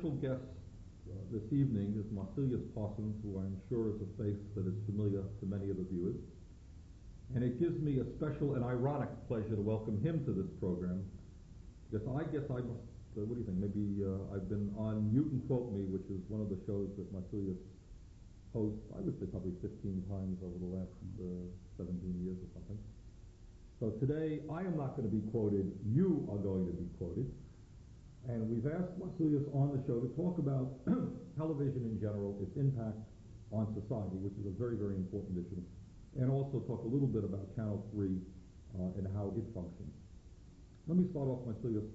special guest this evening is Marselis Parsons, who I'm sure is a face that is familiar to many of the viewers. And it gives me a special and ironic pleasure to welcome him to this program, because I guess I must, what do you think, maybe I've been on You Can Quote Me, which is one of the shows that Marselis hosts, I would say probably 15 times over the last 17 years or something. So today, I am not going to be quoted, you are going to be quoted. And we've asked Marselis on the show to talk about television in general, its impact on society, which is a very, very important issue, and also talk a little bit about Channel 3 and how it functions. Let me start off, Marselis,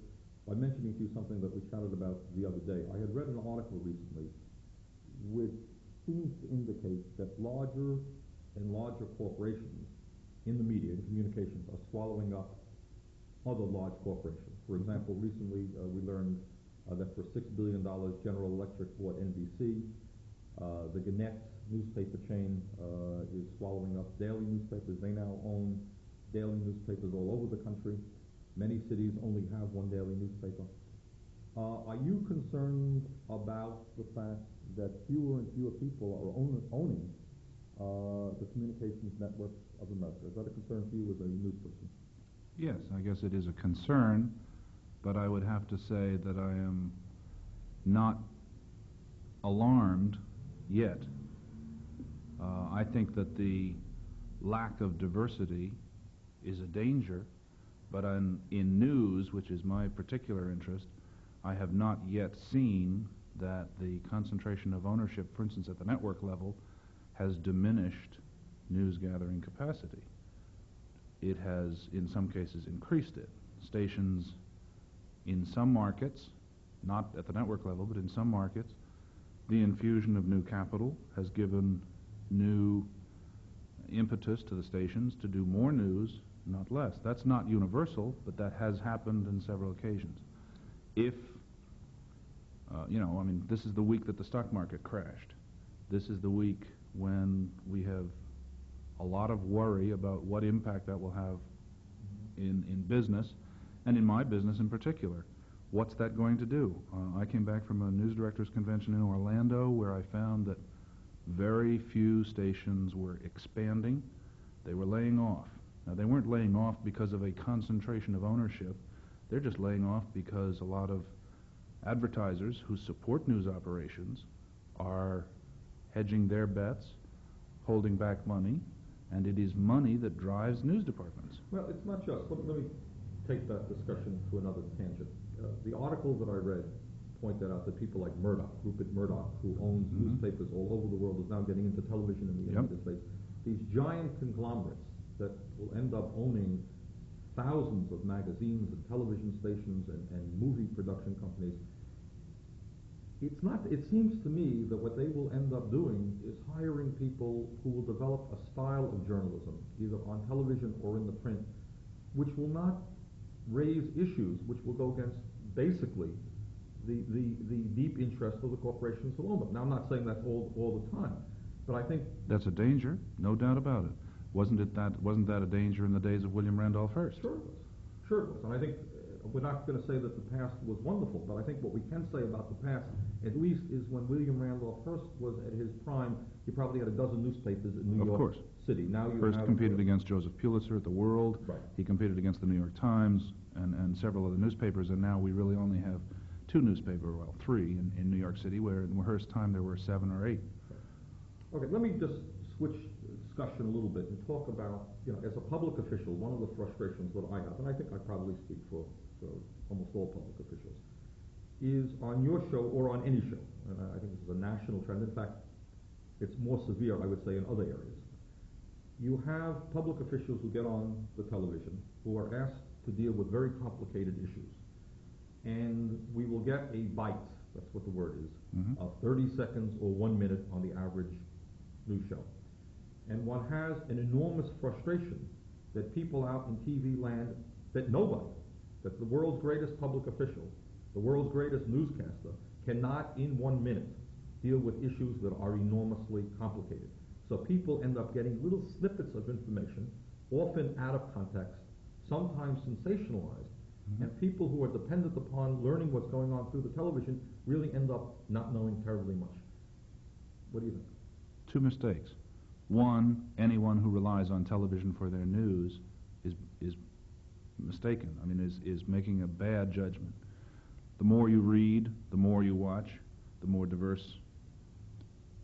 by mentioning to you something that we chatted about the other day. I had read an article recently which seems to indicate that larger and larger corporations in the media and communications are swallowing up other large corporations. For example, recently we learned that for $6 billion, General Electric bought NBC. The Gannett newspaper chain is swallowing up daily newspapers. They now own daily newspapers all over the country. Many cities only have one daily newspaper. Are you concerned about the fact that fewer and fewer people are owning the communications networks of America? Is that a concern for you as a news person? Yes, I guess it is a concern, but I would have to say that I am not alarmed yet. I think that the lack of diversity is a danger, but in news, which is my particular interest, I have not yet seen that the concentration of ownership, for instance, at the network level, has diminished news gathering capacity. It has, in some cases, increased it. Stations in some markets, not at the network level, but in some markets, the infusion of new capital has given new impetus to the stations to do more news, not less. That's not universal, but that has happened on several occasions. If, this is the week that the stock market crashed. This is the week when we have a lot of worry about what impact that will have in business, and in my business in particular. What's that going to do? I came back from a news directors convention in Orlando where I found that very few stations were expanding. They were laying off. Now, they weren't laying off because of a concentration of ownership. They're just laying off because a lot of advertisers who support news operations are hedging their bets, holding back money, and it is money that drives news departments. Well, it's not just. Let me take that discussion to another tangent. The article that I read pointed out that people like Rupert Murdoch, who owns newspapers all over the world, is now getting into television in the United States. These giant conglomerates that will end up owning thousands of magazines and television stations and movie production companies. It seems to me that what they will end up doing is hiring people who will develop a style of journalism, either on television or in the print, which will not raise issues which will go against basically the deep interest of the corporations who own them. Now, I'm not saying that all the time, but I think that's a danger, no doubt about it. Wasn't that a danger in the days of William Randolph Hearst? Sure it was. Sure it was. And I think we're not going to say that the past was wonderful, but I think what we can say about the past, at least, is when William Randolph Hearst was at his prime, he probably had a dozen newspapers in New York City. Now you Hearst competed against Joseph Pulitzer at the World. Right. He competed against the New York Times and several other newspapers, and now we really only have three in New York City, where in Hearst's time there were 7 or 8. Okay, let me just switch discussion a little bit and talk about, as a public official, one of the frustrations that I have, and I think I probably speak for almost all public officials, is on your show or on any show, and I think this is a national trend. In fact, it's more severe, I would say, in other areas. You have public officials who get on the television who are asked to deal with very complicated issues, and we will get a bite, that's what the word is, of 30 seconds or 1 minute on the average news show. And one has an enormous frustration that people out in TV land, that nobody, that the world's greatest public official, the world's greatest newscaster, cannot in 1 minute deal with issues that are enormously complicated. So people end up getting little snippets of information, often out of context, sometimes sensationalized, Mm-hmm. And people who are dependent upon learning what's going on through the television really end up not knowing terribly much. What do you think? Two mistakes. One, anyone who relies on television for their news is mistaken. I mean, is making a bad judgment. The more you read, the more you watch, the more diverse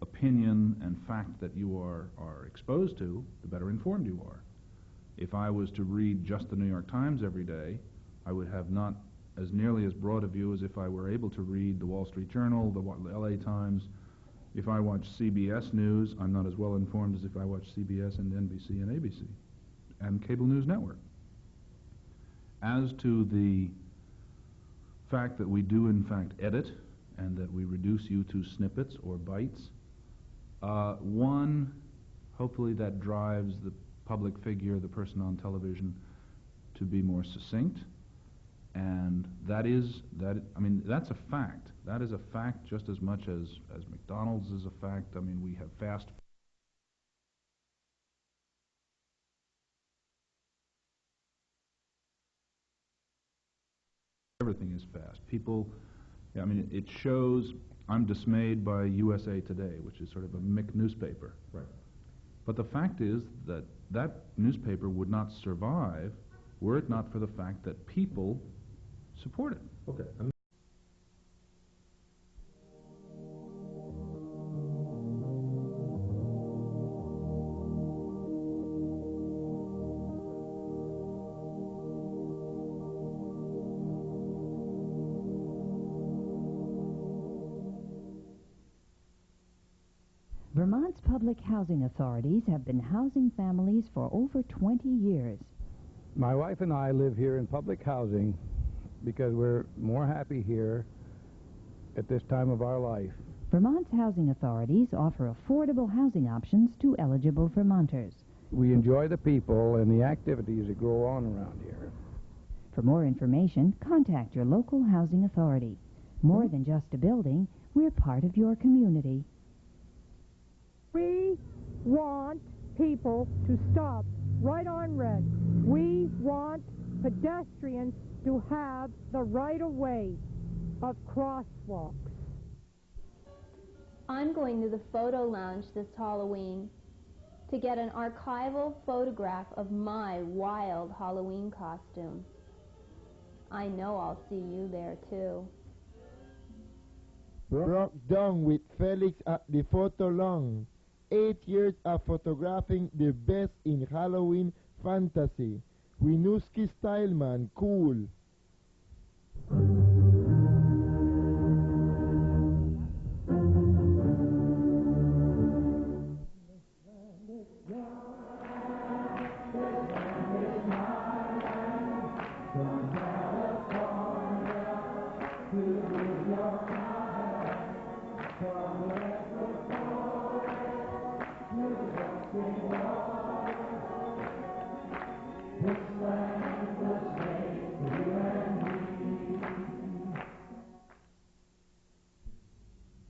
opinion and fact that you are exposed to, the better informed you are. If I was to read just the New York Times every day, I would have not as nearly as broad a view as if I were able to read the Wall Street Journal, the LA Times. If I watch CBS News, I'm not as well informed as if I watch CBS and NBC and ABC and cable news network. As to the fact that we do in fact edit and that we reduce you to snippets or bites, one, hopefully that drives the public figure, the person on television, to be more succinct, and that's a fact. That is a fact just as much as McDonald's is a fact. I mean, we have fast. Everything is fast. People, I mean, it shows. I'm dismayed by USA Today, which is sort of a Mick newspaper. Right. But the fact is that that newspaper would not survive were it not for the fact that people support it. Okay. Vermont's public housing authorities have been housing families for over 20 years. My wife and I live here in public housing because we're more happy here at this time of our life. Vermont's housing authorities offer affordable housing options to eligible Vermonters. We enjoy the people and the activities that go on around here. For more information, contact your local housing authority. More than just a building, we're part of your community. We want people to stop right on red. We want pedestrians to have the right-of-way of crosswalks. I'm going to the photo lounge this Halloween to get an archival photograph of my wild Halloween costume. I know I'll see you there too. Broke down with Felix at the photo lounge. 8 years of photographing the best in Halloween fantasy. Winooski style, man, cool.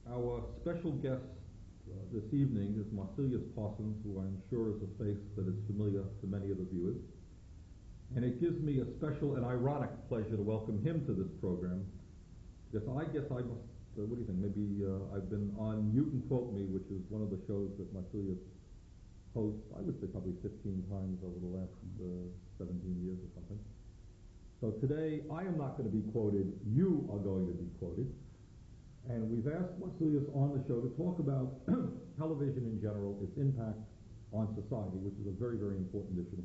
Our special guest this evening is Marselis Parsons, who I'm sure is a face that is familiar to many of the viewers. And it gives me a special and ironic pleasure to welcome him to this program, because I guess I must, what do you think, maybe I've been on You Can Quote Me, which is one of the shows that Marselis hosts, I would say probably 15 times over the last 17 years or something. So today, I am not going to be quoted, you are going to be quoted. And we've asked Marselis on the show to talk about television in general, its impact on society, which is a very, very important issue,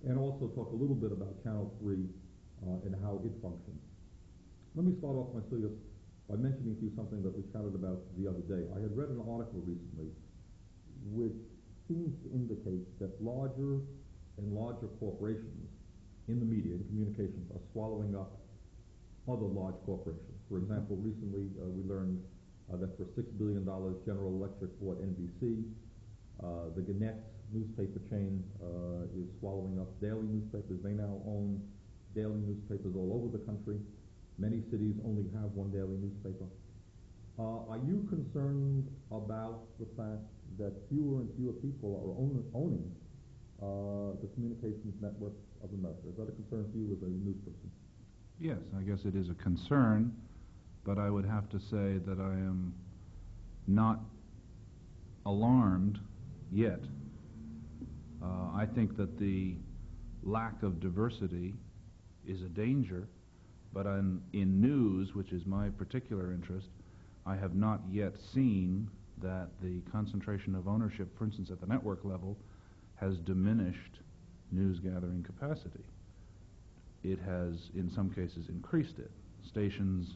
and also talk a little bit about Channel 3 and how it functions. Let me start off, Marselis, by mentioning to you something that we chatted about the other day. I had read an article recently which seems to indicate that larger and larger corporations in the media and communications are swallowing up other large corporations. For example, recently we learned that for $6 billion, General Electric bought NBC. The Gannett newspaper chain is swallowing up daily newspapers. They now own daily newspapers all over the country. Many cities only have one daily newspaper. Are you concerned about the fact that fewer and fewer people are owning the communications networks of America? Is that a concern for you as a news person? Yes, I guess it is a concern, but I would have to say that I am not alarmed yet. I think that the lack of diversity is a danger, but in news, which is my particular interest, I have not yet seen that the concentration of ownership, for instance at the network level, has diminished news gathering capacity. It has, in some cases, increased it. Stations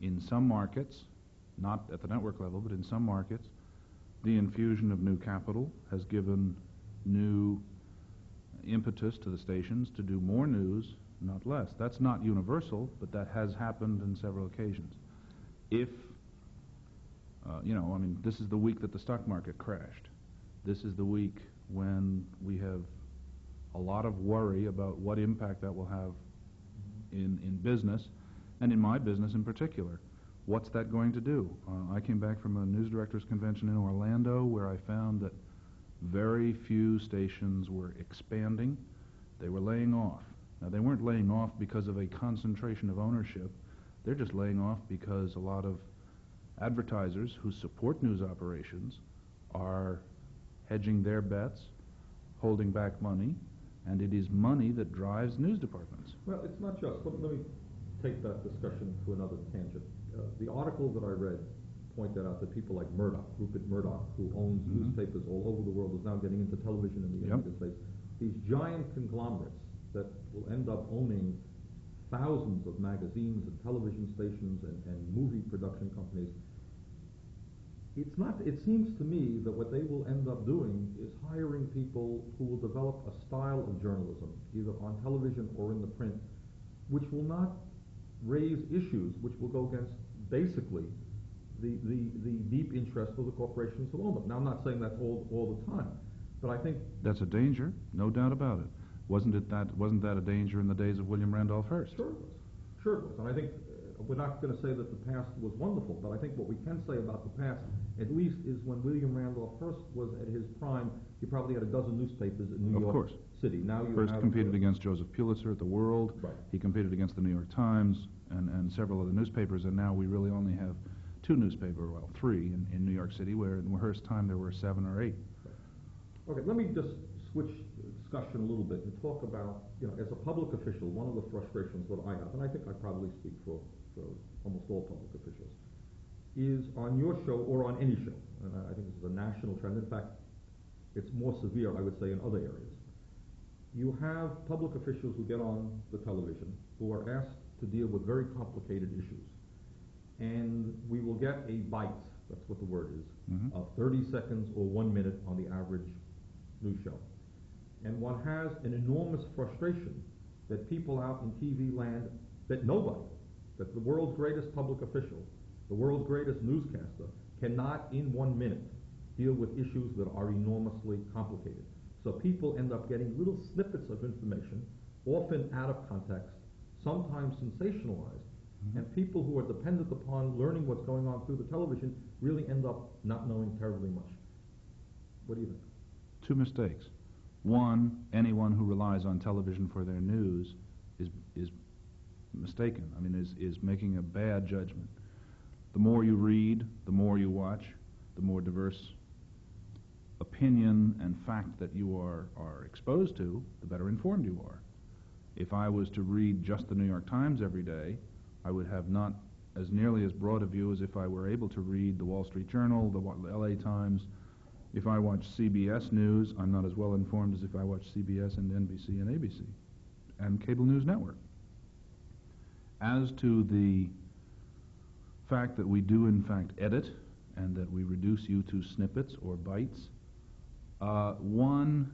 in some markets, not at the network level, but in some markets, the infusion of new capital has given new impetus to the stations to do more news, not less. That's not universal, but that has happened on several occasions. If, this is the week that the stock market crashed. This is the week when we have a lot of worry about what impact that will have in business, and in my business in particular. What's that going to do? I came back from a news directors convention in Orlando where I found that very few stations were expanding. They were laying off. Now, they weren't laying off because of a concentration of ownership. They're just laying off because a lot of advertisers who support news operations are hedging their bets, holding back money, and it is money that drives news departments. Well, it's not just. Let me take that discussion to another tangent. The article that I read pointed out that people like Rupert Murdoch, who owns newspapers all over the world, is now getting into television in the United States. These giant conglomerates that will end up owning thousands of magazines and television stations and movie production companies. It seems to me that what they will end up doing is hiring people who will develop a style of journalism, either on television or in the print, which will not raise issues which will go against basically the deep interest of the corporations who own them. Now, I'm not saying that's all the time, but I think that's a danger, no doubt about it. Wasn't that a danger in the days of William Randolph Hearst? Sure it was. Sure it was. And I think we're not going to say that the past was wonderful, but I think what we can say about the past, at least, is when William Randolph Hearst was at his prime, he probably had a dozen newspapers in New York City. Now you Hearst competed against Joseph Pulitzer at the World. Right. He competed against the New York Times and several other newspapers, and now we really only have three in New York City, where in Hearst's time there were 7 or 8. Right. Okay, let me just switch discussion a little bit and talk about, as a public official, one of the frustrations that I have, and I think I probably speak for almost all public officials, is on your show or on any show, and I think this is a national trend. In fact, it's more severe, I would say, in other areas. You have public officials who get on the television who are asked to deal with very complicated issues, and we will get a bite, that's what the word is, of 30 seconds or 1 minute on the average news show. And one has an enormous frustration that people out in TV land, that the world's greatest public official, the world's greatest newscaster, cannot in 1 minute deal with issues that are enormously complicated. So people end up getting little snippets of information, often out of context, sometimes sensationalized, and people who are dependent upon learning what's going on through the television really end up not knowing terribly much. What do you think? 2 mistakes. One, anyone who relies on television for their news is mistaken. Is making a bad judgment. The more you read, the more you watch, the more diverse opinion and fact that you are exposed to, the better informed you are. If I was to read just the New York Times every day, I would have not as nearly as broad a view as if I were able to read the Wall Street Journal, the LA Times. If I watch CBS News, I'm not as well informed as if I watch CBS and NBC and ABC and cable news network. As to the fact that we do in fact edit and that we reduce you to snippets or bites, one,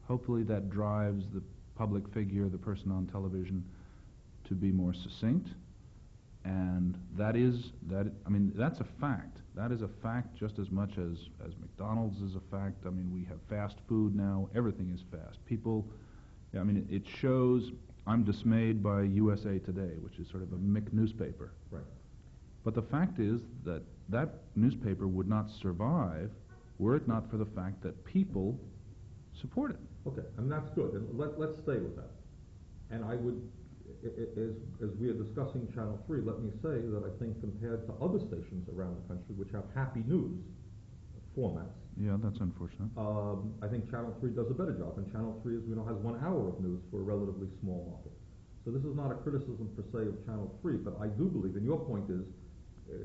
hopefully that drives the public figure, the person on television, to be more succinct, and that's a fact. That is a fact just as much as McDonald's is a fact. We have fast food now. Everything is fast. People, it shows. I'm dismayed by USA Today, which is sort of a Mick newspaper. Right. But the fact is that that newspaper would not survive were it not for the fact that people support it. Okay, and that's good. And let's stay with that. And I would, as we are discussing Channel 3, let me say that I think compared to other stations around the country which have happy news formats, Yeah, that's unfortunate. I think Channel 3 does a better job, and Channel 3, as we know, has 1 hour of news for a relatively small market. So this is not a criticism per se of Channel 3, but I do believe, and your point is,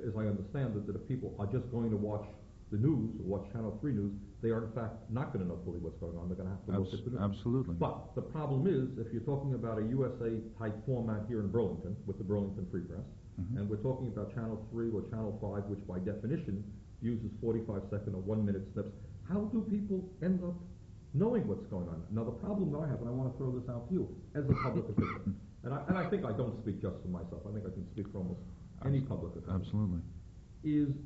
as I understand it, that if people are just going to watch the news or watch Channel 3 news, they are in fact not going to know fully what's going on. They're going to have to look at the news. Absolutely. But the problem is, if you're talking about a USA-type format here in Burlington, with the Burlington Free Press, and we're talking about Channel 3 or Channel 5, which by definition uses 45-second or 1-minute snips, how do people end up knowing what's going on? Now, the problem that I have, and I want to throw this out to you, as a public official, and I think I don't speak just for myself, I think I can speak for almost any public official. Absolutely.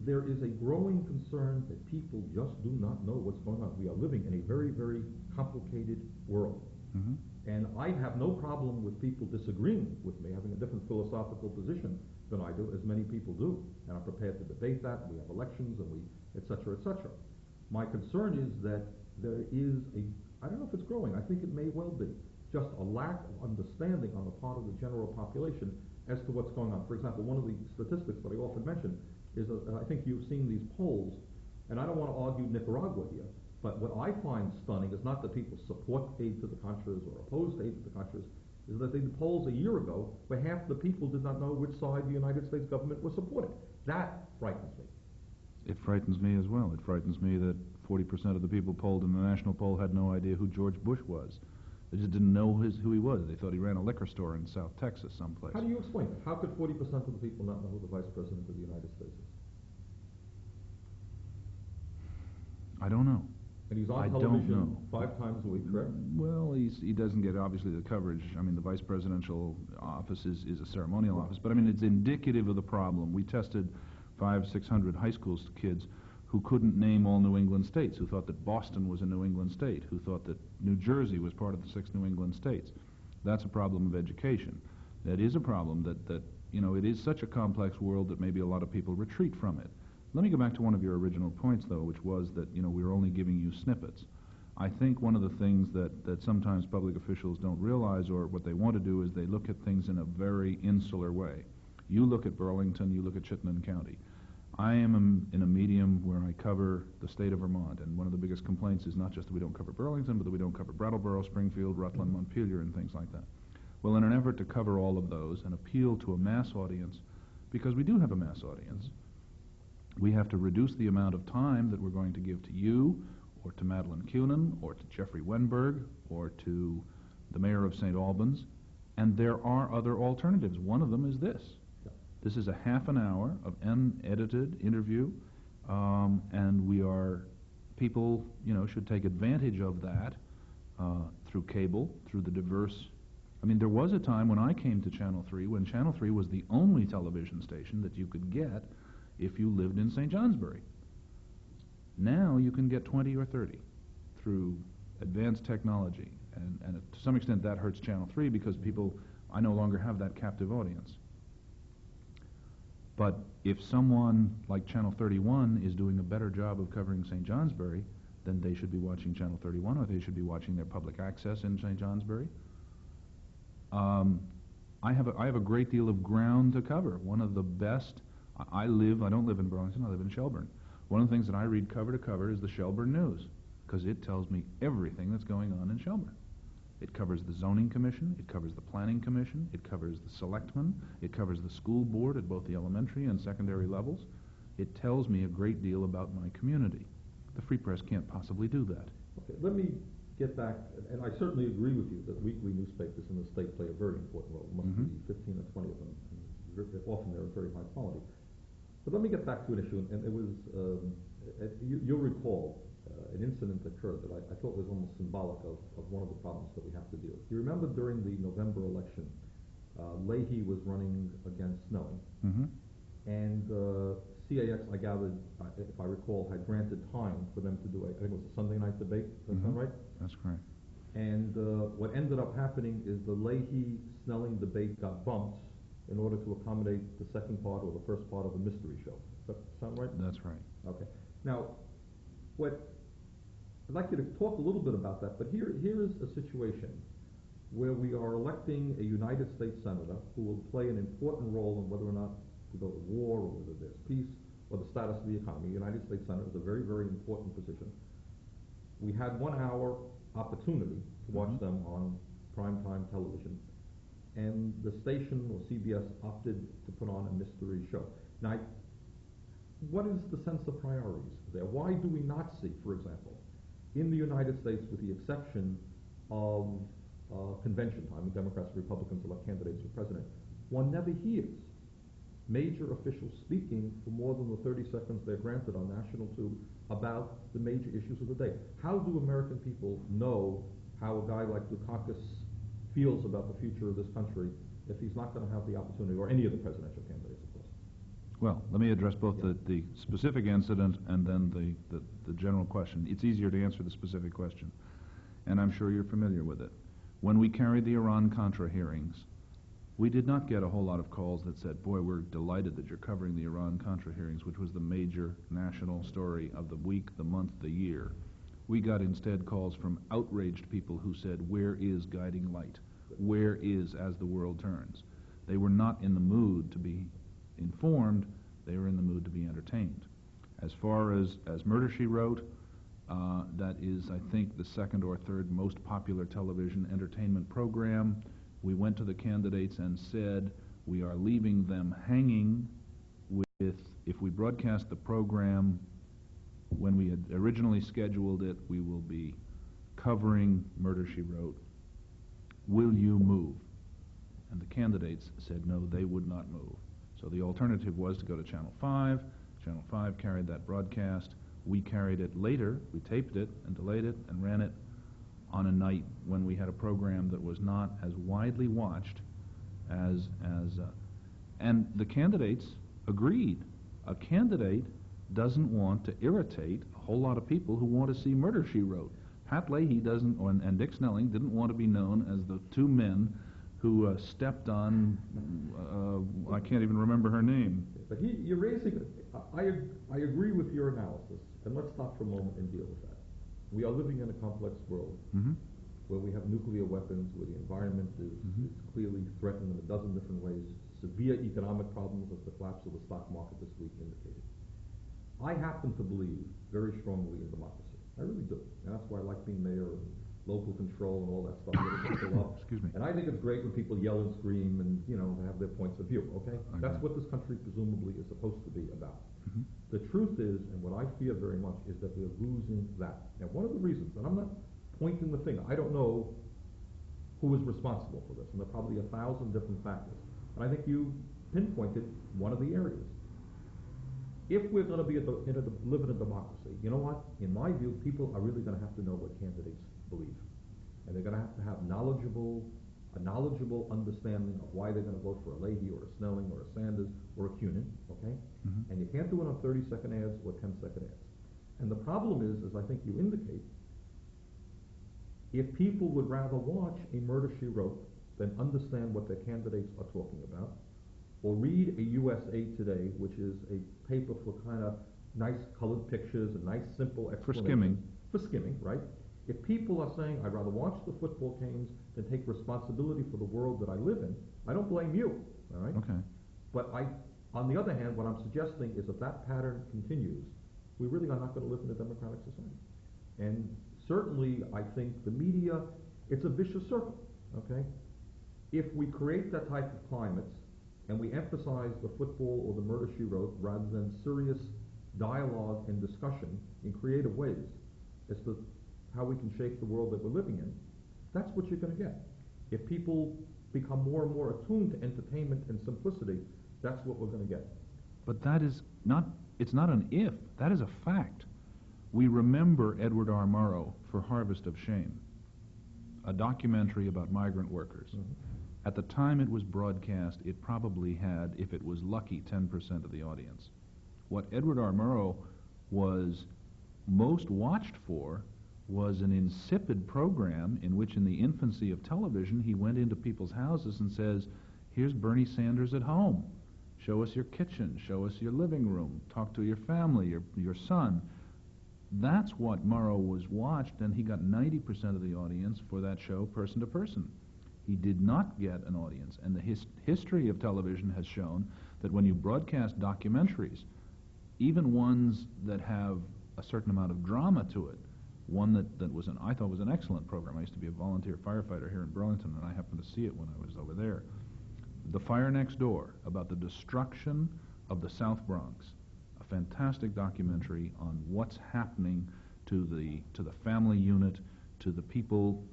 There is a growing concern that people just do not know what's going on. We are living in a very, very complicated world. And I have no problem with people disagreeing with me, having a different philosophical position than I do, as many people do, and are prepared to debate that. We have elections, and et cetera, et cetera. My concern is that there is I don't know if it's growing, I think it may well be, just a lack of understanding on the part of the general population as to what's going on. For example, one of the statistics that I often mention is, I think you've seen these polls, and I don't want to argue Nicaragua here, but what I find stunning is not that people support aid to the Contras or oppose aid to the Contras, is that they did polls a year ago where half the people did not know which side the United States government was supporting. That frightens me. It frightens me as well. It frightens me that 40% of the people polled in the national poll had no idea who George Bush was. They just didn't know who he was. They thought he ran a liquor store in South Texas someplace. How do you explain that? How could 40% of the people not know who the Vice President of the United States is? I don't know. And he's on I television don't know. 5 times a week, correct? Well, he doesn't get, obviously, the coverage. I mean, the vice presidential office is a ceremonial office, but I mean, it's indicative of the problem. We tested 500-600 high school kids who couldn't name all New England states, who thought that Boston was a New England state, who thought that New Jersey was part of the 6 New England states. That's a problem of education. That is a problem that it is such a complex world that maybe a lot of people retreat from it. Let me go back to one of your original points, though, which was that, we're only giving you snippets. I think one of the things that sometimes public officials don't realize, or what they want to do, is they look at things in a very insular way. You look at Burlington, you look at Chittenden County. I am in a medium where I cover the state of Vermont, and one of the biggest complaints is not just that we don't cover Burlington, but that we don't cover Brattleboro, Springfield, Rutland, Montpelier, and things like that. Well, in an effort to cover all of those and appeal to a mass audience, because we do have a mass audience, we have to reduce the amount of time that we're going to give to you, or to Madeline Kunin, or to Jeffrey Wenberg, or to the mayor of St. Albans, and there are other alternatives. One of them is this. This is a half an hour of unedited interview, and people, should take advantage of that through cable, through the diverse. I mean, there was a time when I came to Channel 3 when Channel 3 was the only television station that you could get if you lived in St. Johnsbury. Now you can get 20 or 30 through advanced technology, and to some extent that hurts Channel 3 because I no longer have that captive audience. But if someone like Channel 31 is doing a better job of covering St. Johnsbury, then they should be watching Channel 31, or they should be watching their public access in St. Johnsbury. I have a great deal of ground to cover. One of the best. I don't live in Burlington, I live in Shelburne. One of the things that I read cover to cover is the Shelburne News, because it tells me everything that's going on in Shelburne. It covers the Zoning Commission, it covers the Planning Commission, it covers the Selectmen, it covers the school board at both the elementary and secondary levels. It tells me a great deal about my community. The Free Press can't possibly do that. Okay, let me get back, and I certainly agree with you that weekly newspapers in the state play a very important role. Must be 15 or 20 of them, and often they're of very high quality. But let me get back to an issue, and it was, you'll recall an incident occurred that I thought was almost symbolic of one of the problems that we have to deal with. You remember during the November election, Leahy was running against Snelling, and CAX, I gathered, if I recall, had granted time for them to do I think it was a Sunday night debate, does that sound right? That's correct. And what ended up happening is the Leahy-Snelling debate got bumped in order to accommodate the second part or the first part of the mystery show. Does that sound right? That's right. Okay. Now, I'd like you to talk a little bit about that, but here is a situation where we are electing a United States Senator who will play an important role in whether or not to go to war or whether there's peace or the status of the economy. The United States Senator is a very, very important position. We had 1 hour opportunity to watch them on primetime television, and the station, or CBS, opted to put on a mystery show. Now, what is the sense of priorities there? Why do we not see, for example, in the United States, with the exception of convention time, when Democrats and Republicans elect candidates for president, one never hears major officials speaking for more than the 30 seconds they're granted on national tube about the major issues of the day. How do American people know how a guy like Dukakis feels about the future of this country if he's not going to have the opportunity, or any of the presidential candidates, of course? Well, let me address both the specific incident and then the general question. It's easier to answer the specific question, and I'm sure you're familiar with it. When we carried the Iran-Contra hearings, we did not get a whole lot of calls that said, boy, we're delighted that you're covering the Iran-Contra hearings, which was the major national story of the week, the month, the year. We got instead calls from outraged people who said, where is Guiding Light? Where is As the World Turns? They were not in the mood to be informed, they were in the mood to be entertained. As far as Murder, She Wrote, that is, I think, the second or third most popular television entertainment program. We went to the candidates and said, we are leaving them hanging with, if we broadcast the program when we had originally scheduled it, we will be covering Murder, She Wrote. Will you move? And the candidates said no, they would not move. So the alternative was to go to Channel 5. Channel 5 carried that broadcast. We carried it later. We taped it and delayed it and ran it on a night when we had a program that was not as widely watched and the candidates agreed. A candidate doesn't want to irritate a whole lot of people who want to see Murder, She Wrote. Pat Leahy doesn't, and Dick Snelling didn't want to be known as the two men who stepped on, I can't even remember her name. But you're raising, I agree with your analysis, and let's stop for a moment and deal with that. We are living in a complex world where we have nuclear weapons, where the environment is clearly threatened in a dozen different ways, severe economic problems, as the collapse of the stock market this week indicated. I happen to believe very strongly in democracy. I really do. And that's why I like being mayor and local control and all that stuff. Excuse me. And I think it's great when people yell and scream and, have their points of view, okay? That's what this country presumably is supposed to be about. The truth is, and what I fear very much, is that we're losing that. Now, one of the reasons, and I'm not pointing the finger, I don't know who is responsible for this, and there are probably 1,000 different factors. And I think you pinpointed one of the areas. If we're going to live in a democracy, you know what? In my view, people are really going to have to know what candidates believe. And they're going to have a knowledgeable understanding of why they're going to vote for a Leahy or a Snelling or a Sanders or a Cunin, okay? And you can't do it on 30-second ads or 10-second ads. And the problem is, as I think you indicate, if people would rather watch a Murder, She Wrote than understand what their candidates are talking about, or read a USA Today, which is a paper for kind of nice colored pictures and nice simple explanations. For skimming, right? If people are saying, I'd rather watch the football games than take responsibility for the world that I live in, I don't blame you, all right? Okay. But on the other hand, what I'm suggesting is if that pattern continues, we really are not going to live in a democratic society. And certainly, I think the media, it's a vicious circle, okay? If we create that type of climate and we emphasize the football or the Murder, She Wrote rather than serious dialogue and discussion in creative ways as to how we can shape the world that we're living in, that's what you're going to get. If people become more and more attuned to entertainment and simplicity, that's what we're going to get. But that is not, it's not an if, that is a fact. We remember Edward R. Murrow for Harvest of Shame, a documentary about migrant workers. At the time it was broadcast, it probably had, if it was lucky, 10% of the audience. What Edward R. Murrow was most watched for was an insipid program in which, in the infancy of television, he went into people's houses and says, here's Bernie Sanders at home. Show us your kitchen, show us your living room, talk to your family, your son. That's what Murrow was watched, and he got 90% of the audience for that show, person to person. He did not get an audience. And the history of television has shown that when you broadcast documentaries, even ones that have a certain amount of drama to it, one that was I thought was an excellent program. I used to be a volunteer firefighter here in Burlington, and I happened to see it when I was over there. The Fire Next Door, about the destruction of the South Bronx, a fantastic documentary on what's happening to the family unit, to the people,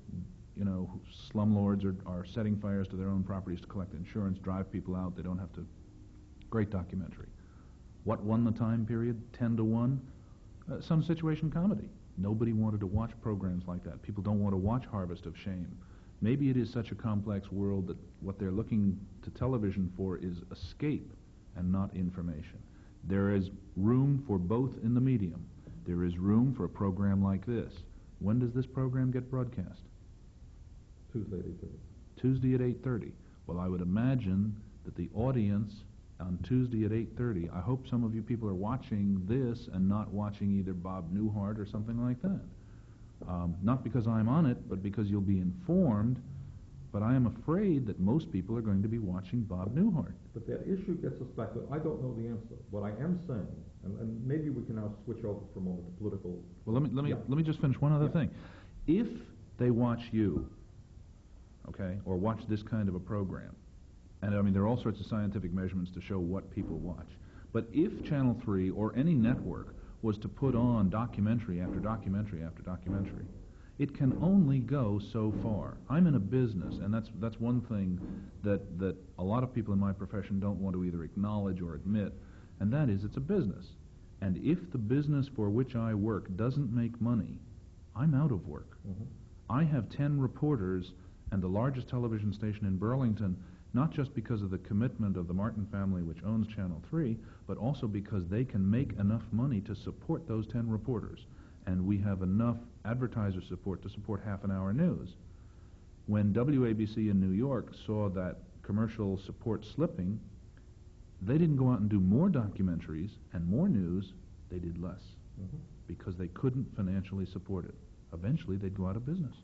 you know, slumlords are setting fires to their own properties to collect insurance, drive people out. They don't have to. Great documentary. What won the time period? 10-1. Some situation comedy. Nobody wanted to watch programs like that. People don't want to watch Harvest of Shame. Maybe it is such a complex world that what they're looking to television for is escape and not information. There is room for both in the medium. There is room for a program like this. When does this program get broadcast? Tuesday at 8:30. Tuesday at 8:30. Well, I would imagine that the audience on Tuesday at 8:30, I hope some of you people are watching this and not watching either Bob Newhart or something like that. Not because I'm on it, but because you'll be informed. But I am afraid that most people are going to be watching Bob Newhart. But that issue gets us back to, I don't know the answer. What I am saying, and maybe we can now switch over for a moment to political. Well, let me just finish one other thing. If they watch you, okay, or watch this kind of a program, and I mean there are all sorts of scientific measurements to show what people watch, but if Channel 3 or any network was to put on documentary after documentary after documentary, it can only go so far. I'm in a business, and that's one thing that a lot of people in my profession don't want to either acknowledge or admit, and that is it's a business. And if the business for which I work doesn't make money, I'm out of work. Mm-hmm. I have 10 reporters and the largest television station in Burlington, not just because of the commitment of the Martin family, which owns Channel 3, but also because they can make enough money to support those 10 reporters. And we have enough advertiser support to support half-an-hour news. When WABC in New York saw that commercial support slipping, they didn't go out and do more documentaries and more news, they did less, because they couldn't financially support it. Eventually, they'd go out of business.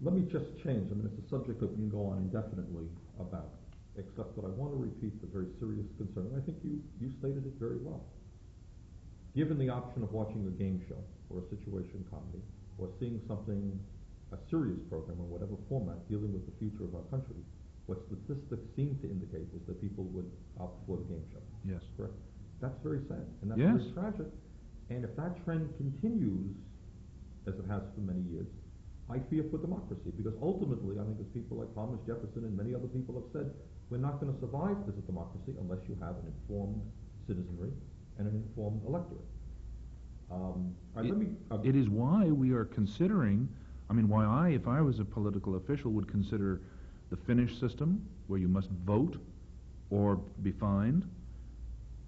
Let me just change. I mean, it's a subject that we can go on indefinitely about, except that I want to repeat the very serious concern. I think you stated it very well. Given the option of watching a game show or a situation comedy or seeing something, a serious program in whatever format dealing with the future of our country, what statistics seem to indicate is that people would opt for the game show. Yes. Correct? That's very sad, and that's Yes. very tragic. And if that trend continues, as it has for many years, I fear for democracy, because ultimately, I think as people like Thomas Jefferson and many other people have said, we're not going to survive as a democracy unless you have an informed citizenry and an informed electorate. It is why we are considering, I mean, why I, if I was a political official, would consider the Finnish system, where you must vote or be fined,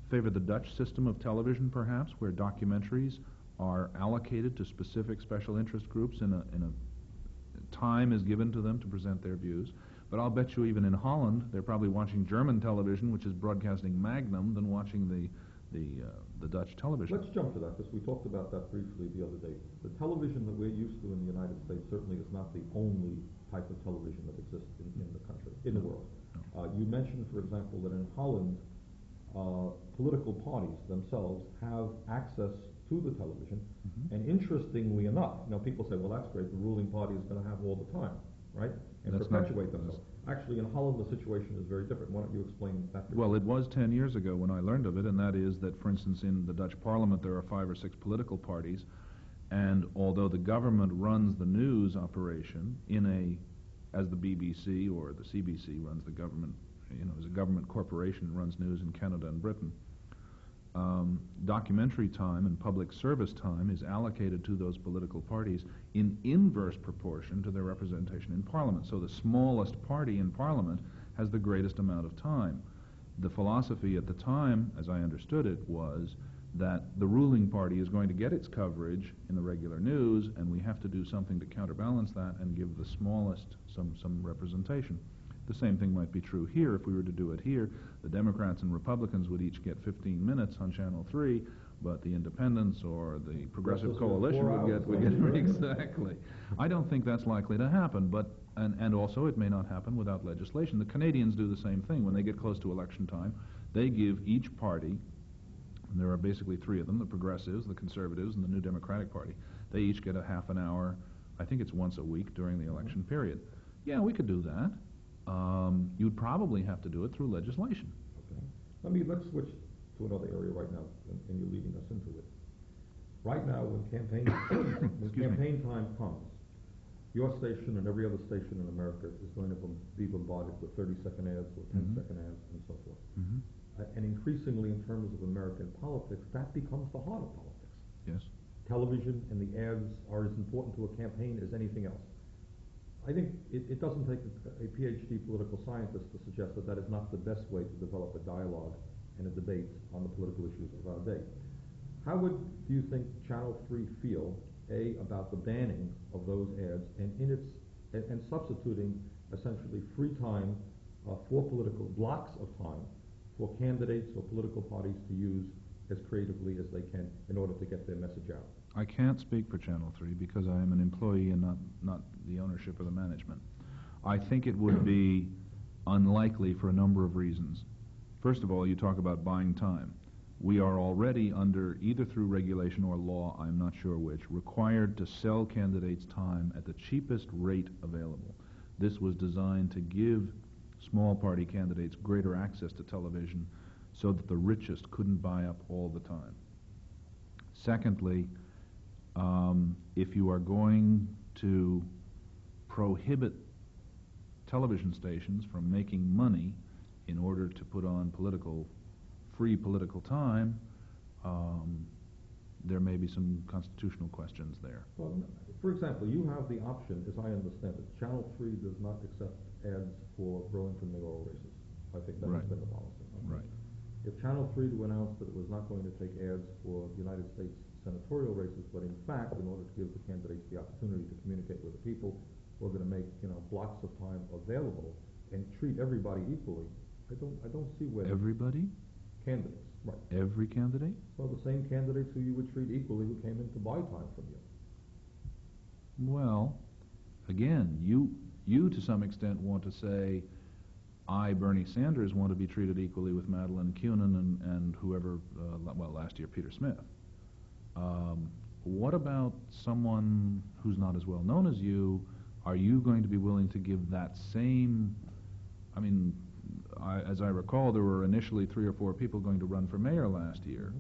favor the Dutch system of television, perhaps, where documentaries are allocated to specific special interest groups in a time is given to them to present their views. But I'll bet you even in Holland, they're probably watching German television, which is broadcasting Magnum, than watching the Dutch television. Let's jump to that, because we talked about that briefly the other day. The television that we're used to in the United States certainly is not the only type of television that exists in the country, in the world. No. You mentioned, for example, that in Holland, political parties themselves have access to the television, and interestingly enough, people say, well, that's great, the ruling party is going to have all the time, right? And that's perpetuate themselves. Actually, in Holland, the situation is very different. Why don't you explain that? Well, it was 10 years ago when I learned of it, and that is that, for instance, in the Dutch parliament there are 5 or 6 political parties, and although the government runs the news operation as the BBC or the CBC runs the government, as a government corporation runs news in Canada and Britain, documentary time and public service time is allocated to those political parties in inverse proportion to their representation in Parliament. So the smallest party in Parliament has the greatest amount of time. The philosophy at the time, as I understood it, was that the ruling party is going to get its coverage in the regular news, and we have to do something to counterbalance that and give the smallest some representation. The same thing might be true here. If we were to do it here, the Democrats and Republicans would each get 15 minutes on Channel 3, but the independents or the Progressive Just Coalition 4 would hours. get exactly. I don't think that's likely to happen, but and also it may not happen without legislation. The Canadians do the same thing. When they get close to election time, they give each party, and there are basically 3 of them, the Progressives, the Conservatives, and the New Democratic Party. They each get a half an hour, I think it's once a week during the election period. Yeah, we could do that. You'd probably have to do it through legislation. Okay. Let's switch to another area right now, and you're leading us into it. Right now, when campaign time comes, your station and every other station in America is going to be bombarded with 30-second ads or 10-second ads and so forth. And increasingly, in terms of American politics, that becomes the heart of politics. Yes. Television and the ads are as important to a campaign as anything else. I think it doesn't take a PhD political scientist to suggest that that is not the best way to develop a dialogue and a debate on the political issues of our day. How do you think Channel 3 feel, A, about the banning of those ads and substituting essentially free time for political blocks of time for candidates or political parties to use as creatively as they can in order to get their message out? I can't speak for Channel 3 because I am an employee and not the ownership or the management. I think it would be unlikely for a number of reasons. First of all, you talk about buying time. We are already under, either through regulation or law, I'm not sure which, required to sell candidates time at the cheapest rate available. This was designed to give small party candidates greater access to television so that the richest couldn't buy up all the time. Secondly, if you are going to prohibit television stations from making money in order to put on free political time, there may be some constitutional questions there. Well, for example, you have the option, as I understand it, Channel 3 does not accept ads for Burlington mayoral races. I think that has been the policy. Okay? Right. If Channel 3 to announce that it was not going to take ads for United States senatorial races, but in fact, in order to give the candidates the opportunity to communicate with the people, we're going to make blocks of time available and treat everybody equally. I don't see where Everybody? candidates, right? Every candidate? Well, the same candidates who you would treat equally who came in to buy time from you. Well, again, you to some extent want to say, I, Bernie Sanders, want to be treated equally with Madeleine Kunin and whoever, last year Peter Smith. What about someone who's not as well known as you? Are you going to be willing to give that same, as I recall, there were initially 3 or 4 people going to run for mayor last year.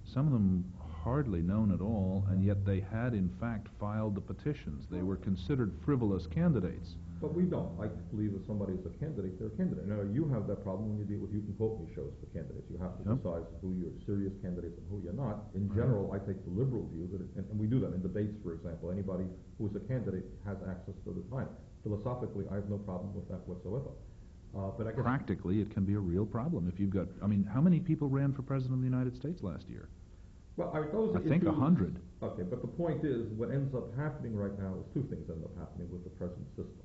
Some of them hardly known at all, and yet they had in fact filed the petitions. They were considered frivolous candidates. But we don't. I believe if somebody is a candidate, they're a candidate. Now, you have that problem when you deal with you can quote me shows for candidates. You have to decide who you're serious candidates and who you're not. In general, I take the liberal view that, and we do that in debates, for example. Anybody who is a candidate has access to the time. Philosophically, I have no problem with that whatsoever. But I guess practically, it can be a real problem if you've got. How many people ran for president of the United States last year? Well, I think 100. Okay, but the point is, what ends up happening right now is 2 things end up happening with the present system.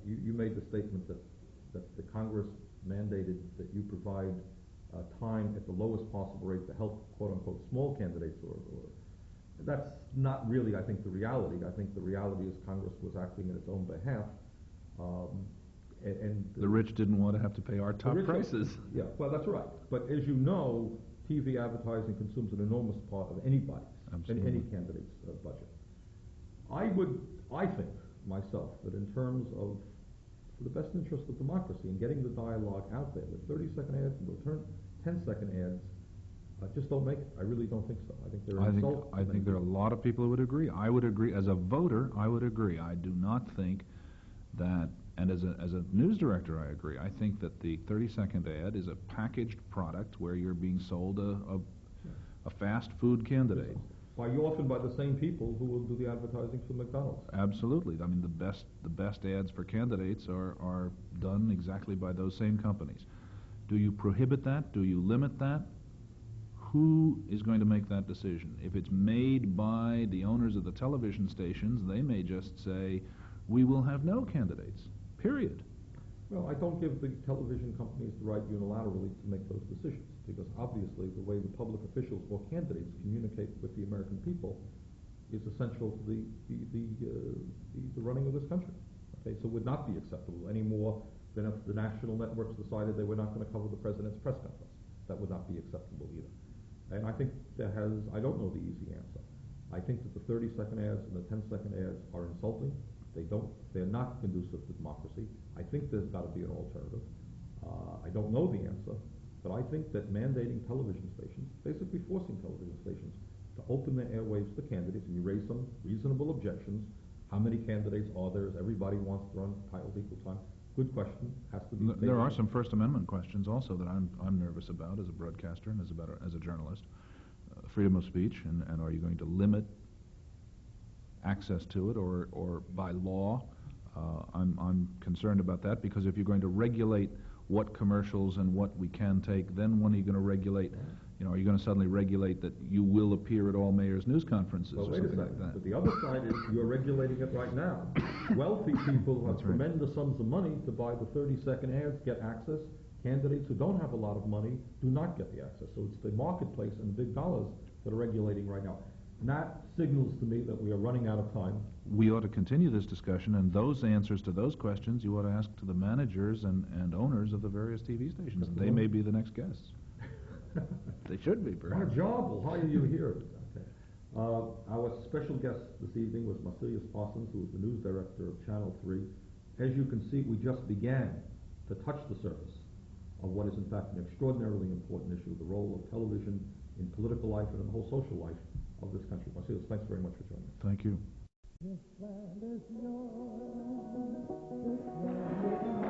You made the statement that the Congress mandated that you provide time at the lowest possible rate to help quote-unquote small candidates, or that's not really, I think, the reality. I think the reality is Congress was acting in its own behalf. And the rich didn't want to have to pay our top prices. Yeah, well, that's right. But as you know, TV advertising consumes an enormous part of anybody's, any candidate's budget. I think, myself, that in terms of for the best interest of democracy and getting the dialogue out there, the 30-second ads and the 10-second ads just don't make it. I really don't think so. I think they're an insult. I think there are a lot of people who would agree. I would agree. As a voter, I would agree. I do not think that, and as a news director, I agree. I think that the 30-second ad is a packaged product where you're being sold a fast food candidate. Often by the same people who will do the advertising for McDonald's. Absolutely. The best ads for candidates are done exactly by those same companies. Do you prohibit that? Do you limit that? Who is going to make that decision? If it's made by the owners of the television stations, they may just say, we will have no candidates, period. Well, I don't give the television companies the right unilaterally to make those decisions, because obviously the way the public officials or candidates communicate with the American people is essential to the running of this country. Okay, so it would not be acceptable any more than if the national networks decided they were not going to cover the president's press conference. That would not be acceptable either. And I think I don't know the easy answer. I think that the 30-second ads and the 10-second ads are insulting. They're not conducive to democracy. I think there's got to be an alternative. I don't know the answer, but I think that mandating television stations, basically forcing television stations to open their airwaves to candidates, and you raise some reasonable objections. How many candidates are there? Everybody wants to run titles equal time. Good question. Has to be. There are some First Amendment questions also that I'm nervous about as a broadcaster and as a journalist. Freedom of speech, and are you going to limit access to it, or by law? I'm concerned about that, because if you're going to regulate what commercials and what we can take, then when are you going to regulate? Are you going to suddenly regulate that you will appear at all mayors' news conferences or something like that? But the other side is you're regulating it right now. Wealthy people who have tremendous sums of money to buy the 30-second ads get access. Candidates who don't have a lot of money do not get the access. So it's the marketplace and big dollars that are regulating right now. And that signals to me that we are running out of time. We ought to continue this discussion, and those answers to those questions you ought to ask to the managers and owners of the various TV stations. They may be the next guests. They should be, perhaps. My job will hire you here. Okay. Our special guest this evening was Marselis Parsons, who is the news director of Channel 3. As you can see, we just began to touch the surface of what is in fact an extraordinarily important issue, the role of television in political life and in the whole social life of this country. Marselis, thanks very much for joining us. Thank you. This land is yours, this land is